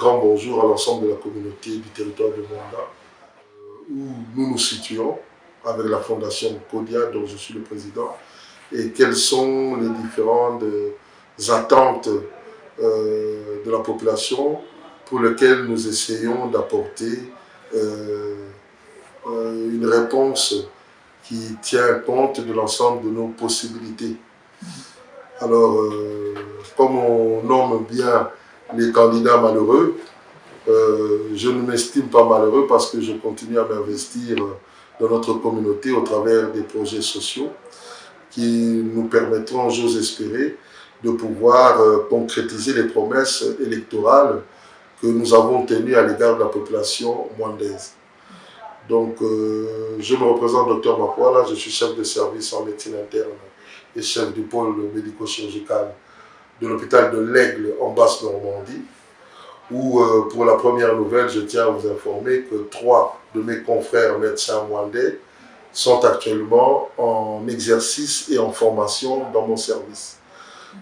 grand bonjour à l'ensemble de la communauté du territoire de Mwanda, où nous nous situons avec la fondation Kodia, dont je suis le président, et quelles sont les différentes attentes de la population pour lesquelles nous essayons d'apporter une réponse qui tient compte de l'ensemble de nos possibilités. Alors, comme on nomme bien les candidats malheureux, je ne m'estime pas malheureux parce que je continue à m'investir dans notre communauté au travers des projets sociaux qui nous permettront, j'ose espérer, de pouvoir concrétiser les promesses électorales que nous avons tenues à l'égard de la population mwandaise. Donc, je me représente Dr Makwala, je suis chef de service en médecine interne et chef du pôle médico-chirurgical de l'hôpital de l'Aigle en Basse-Normandie, où pour la première nouvelle, je tiens à vous informer que 3 de mes confrères médecins mwandais sont actuellement en exercice et en formation dans mon service.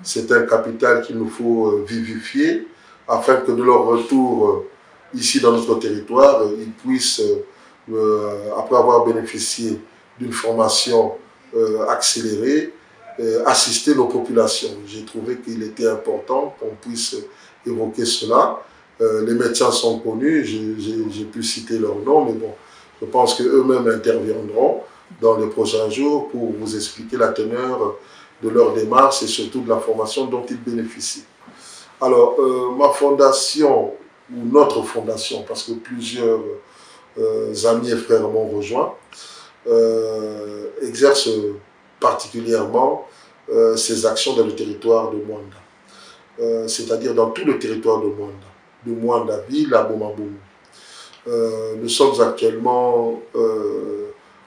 C'est un capital qu'il nous faut vivifier afin que de leur retour ici dans notre territoire, ils puissent, après avoir bénéficié d'une formation accélérée, assister nos populations. J'ai trouvé qu'il était important qu'on puisse évoquer cela. Les médecins sont connus, j'ai pu citer leur nom, mais bon, je pense qu'eux-mêmes interviendront dans les prochains jours pour vous expliquer la teneur de leur démarche et surtout de la formation dont ils bénéficient. Alors, ma fondation, ou notre fondation, parce que plusieurs amis et frères m'ont rejoint, exerce particulièrement ses actions dans le territoire de Mwanda, c'est-à-dire dans tout le territoire de Mwanda ville à Boma-Boumou. Nous sommes actuellement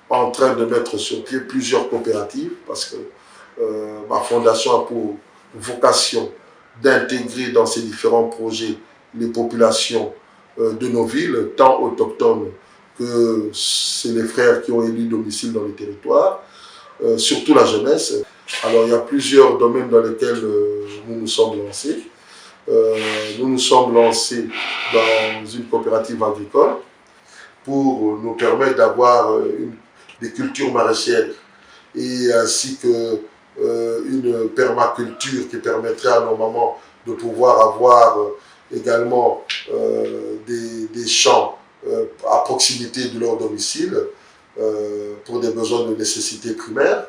en train de mettre sur pied plusieurs coopératives parce que ma fondation a pour vocation d'intégrer dans ces différents projets les populations de nos villes, tant autochtones que c'est les frères qui ont élu domicile dans le territoire, surtout la jeunesse. Alors il y a plusieurs domaines dans lesquels nous nous sommes lancés. Nous nous sommes lancés dans une coopérative agricole pour nous permettre d'avoir des cultures maraîchères et ainsi que une permaculture qui permettrait à nos mamans de pouvoir avoir également des champs à proximité de leur domicile pour des besoins de nécessité primaire.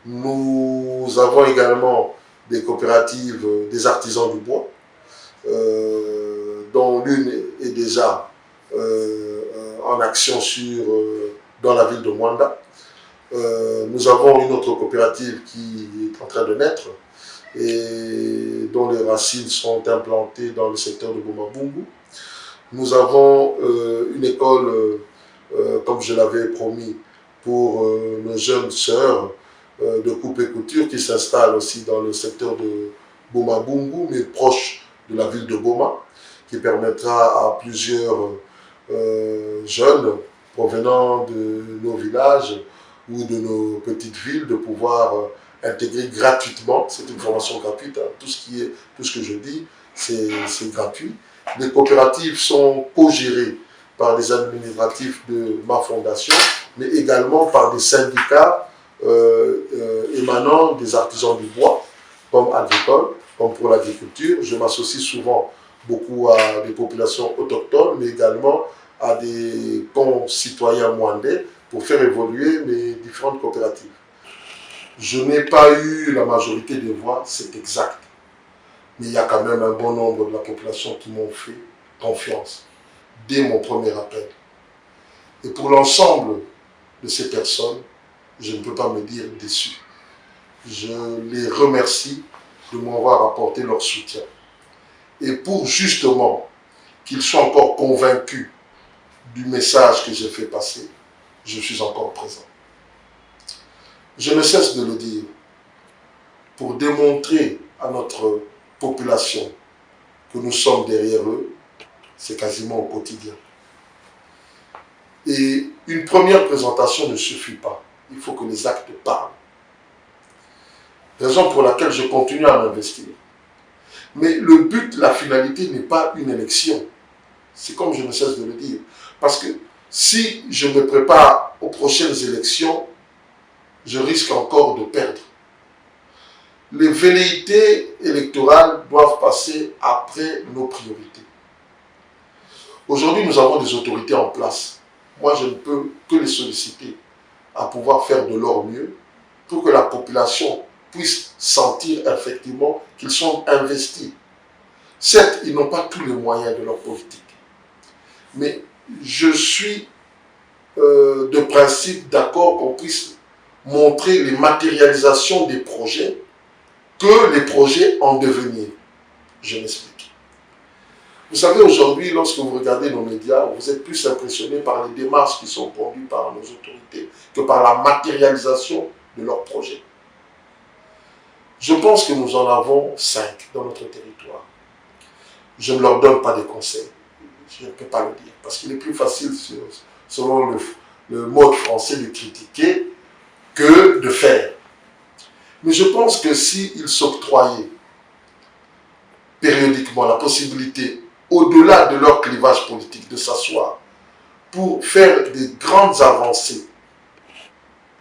Nous avons également des coopératives des artisans du bois, dont l'une est déjà en action dans la ville de Mwanda. Nous avons une autre coopérative qui est en train de naître et dont les racines sont implantées dans le secteur de Boma-Boumou. Nous avons une école, comme je l'avais promis, pour nos jeunes sœurs de coupe et couture qui s'installent aussi dans le secteur de Boma-Boumou, mais proche de la ville de Boma, qui permettra à plusieurs jeunes provenant de nos villages ou de nos petites villes de pouvoir intégrer gratuitement, c'est une formation gratuite, hein, tout ce que je dis, c'est gratuit. Les coopératives sont co-gérées par des administratifs de ma fondation, mais également par des syndicats émanant des artisans du bois, comme agricole, comme pour l'agriculture. Je m'associe souvent beaucoup à des populations autochtones, mais également à des concitoyens mwandais pour faire évoluer mes différentes coopératives. Je n'ai pas eu la majorité des voix, c'est exact. Mais il y a quand même un bon nombre de la population qui m'ont fait confiance dès mon premier appel. Et pour l'ensemble de ces personnes, je ne peux pas me dire déçu. Je les remercie de m'avoir apporté leur soutien. Et pour justement qu'ils soient encore convaincus du message que j'ai fait passer, je suis encore présent. Je ne cesse de le dire pour démontrer à notre population que nous sommes derrière eux, c'est quasiment au quotidien. Et une première présentation ne suffit pas. Il faut que les actes parlent. Raison pour laquelle je continue à m'investir. Mais le but, la finalité n'est pas une élection. C'est comme je ne cesse de le dire. Parce que si je me prépare aux prochaines élections, je risque encore de perdre. Les velléités électorales doivent passer après nos priorités. Aujourd'hui, nous avons des autorités en place. Moi, je ne peux que les solliciter à pouvoir faire de leur mieux pour que la population puisse sentir effectivement qu'ils sont investis. Certes, ils n'ont pas tous les moyens de leur politique, mais je suis de principe d'accord qu'on puisse montrer les matérialisations des projets que les projets en devenir. Je m'explique. Vous savez, aujourd'hui, lorsque vous regardez nos médias, vous êtes plus impressionné par les démarches qui sont conduites par nos autorités que par la matérialisation de leurs projets. Je pense que nous en avons 5 dans notre territoire. Je ne leur donne pas des conseils. Je ne peux pas le dire. Parce qu'il est plus facile, selon le mode français, de critiquer que de faire. Mais je pense que s'ils s'octroyaient périodiquement la possibilité, au-delà de leur clivage politique, de s'asseoir pour faire des grandes avancées,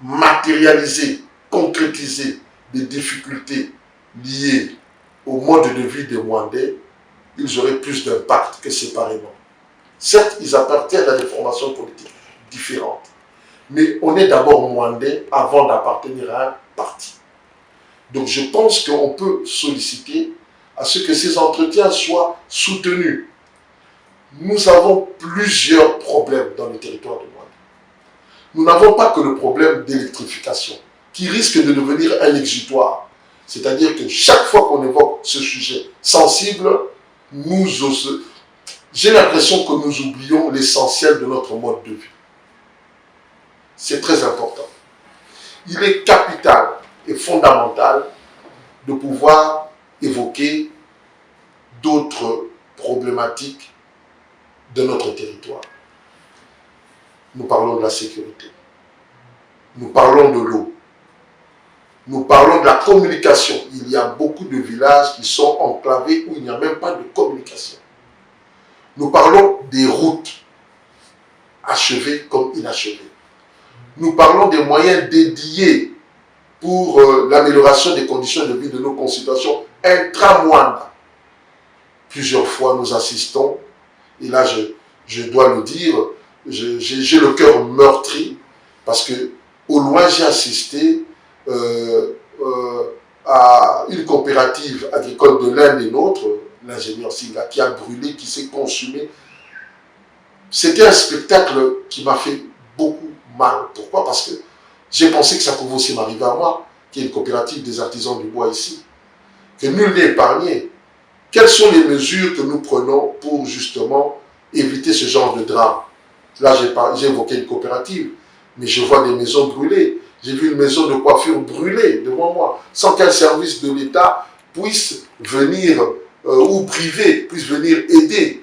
matérialiser, concrétiser des difficultés liées au mode de vie des Rwandais, ils auraient plus d'impact que séparément. Certes, ils appartiennent à des formations politiques différentes, mais on est d'abord Rwandais avant d'appartenir à un parti. Donc je pense qu'on peut solliciter à ce que ces entretiens soient soutenus. Nous avons plusieurs problèmes dans le territoire de Rwanda. Nous n'avons pas que le problème d'électrification, qui risque de devenir un exutoire. C'est-à-dire que chaque fois qu'on évoque ce sujet sensible, j'ai l'impression que nous oublions l'essentiel de notre mode de vie. C'est très important. Il est capital et fondamental de pouvoir évoquer d'autres problématiques de notre territoire. Nous parlons de la sécurité. Nous parlons de l'eau. Nous parlons de la communication. Il y a beaucoup de villages qui sont enclavés où il n'y a même pas de communication. Nous parlons des routes, achevées comme inachevées. Nous parlons des moyens dédiés pour l'amélioration des conditions de vie de nos concitoyens intra-Rwanda. Plusieurs fois, nous assistons, et là, je dois le dire, j'ai le cœur meurtri, parce que au loin, j'ai assisté à une coopérative agricole de l'un des nôtres, l'ingénieur Singa, qui a brûlé, qui s'est consumé. C'était un spectacle qui m'a fait beaucoup mal. Pourquoi? Parce que j'ai pensé que ça pouvait aussi m'arriver à moi, qui est une coopérative des artisans du bois ici, que nul n'est épargné. Quelles sont les mesures que nous prenons pour justement éviter ce genre de drame? Là, j'ai évoqué une coopérative, mais je vois des maisons brûlées. J'ai vu une maison de coiffure brûlée devant moi, sans qu'un service de l'État puisse venir, ou privé, puisse venir aider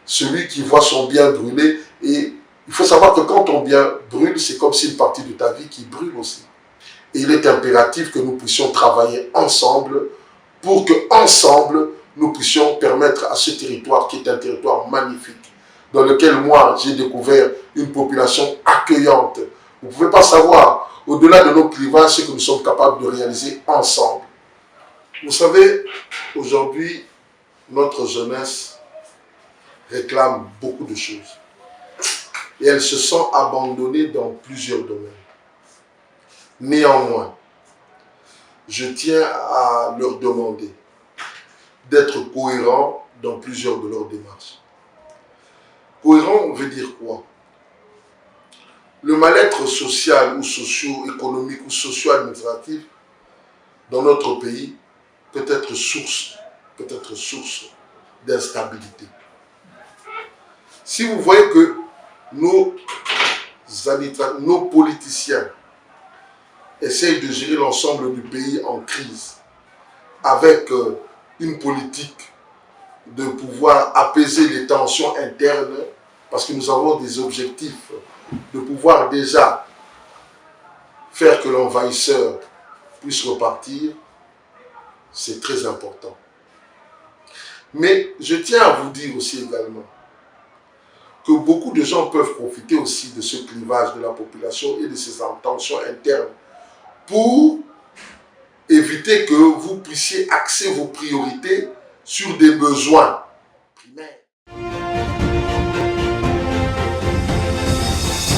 celui qui voit son bien brûler. Et il faut savoir que quand ton bien brûle, c'est comme si une partie de ta vie qui brûle aussi. Et il est impératif que nous puissions travailler ensemble pour que, ensemble, nous puissions permettre à ce territoire, qui est un territoire magnifique, dans lequel moi, j'ai découvert une population accueillante. Vous ne pouvez pas savoir, au-delà de nos clivages, ce que nous sommes capables de réaliser ensemble. Vous savez, aujourd'hui, notre jeunesse réclame beaucoup de choses. Et elle se sent abandonnée dans plusieurs domaines. Néanmoins, je tiens à leur demander d'être cohérents dans plusieurs de leurs démarches. Cohérent veut dire quoi? Le mal-être social ou socio-économique ou socio-administratif dans notre pays peut être source d'instabilité. Si vous voyez que nos politiciens essayent de gérer l'ensemble du pays en crise avec une politique de pouvoir apaiser les tensions internes, parce que nous avons des objectifs de pouvoir déjà faire que l'envahisseur puisse repartir, c'est très important. Mais je tiens à vous dire aussi également que beaucoup de gens peuvent profiter aussi de ce clivage de la population et de ces tensions internes pour éviter que vous puissiez axer vos priorités sur des besoins primaires.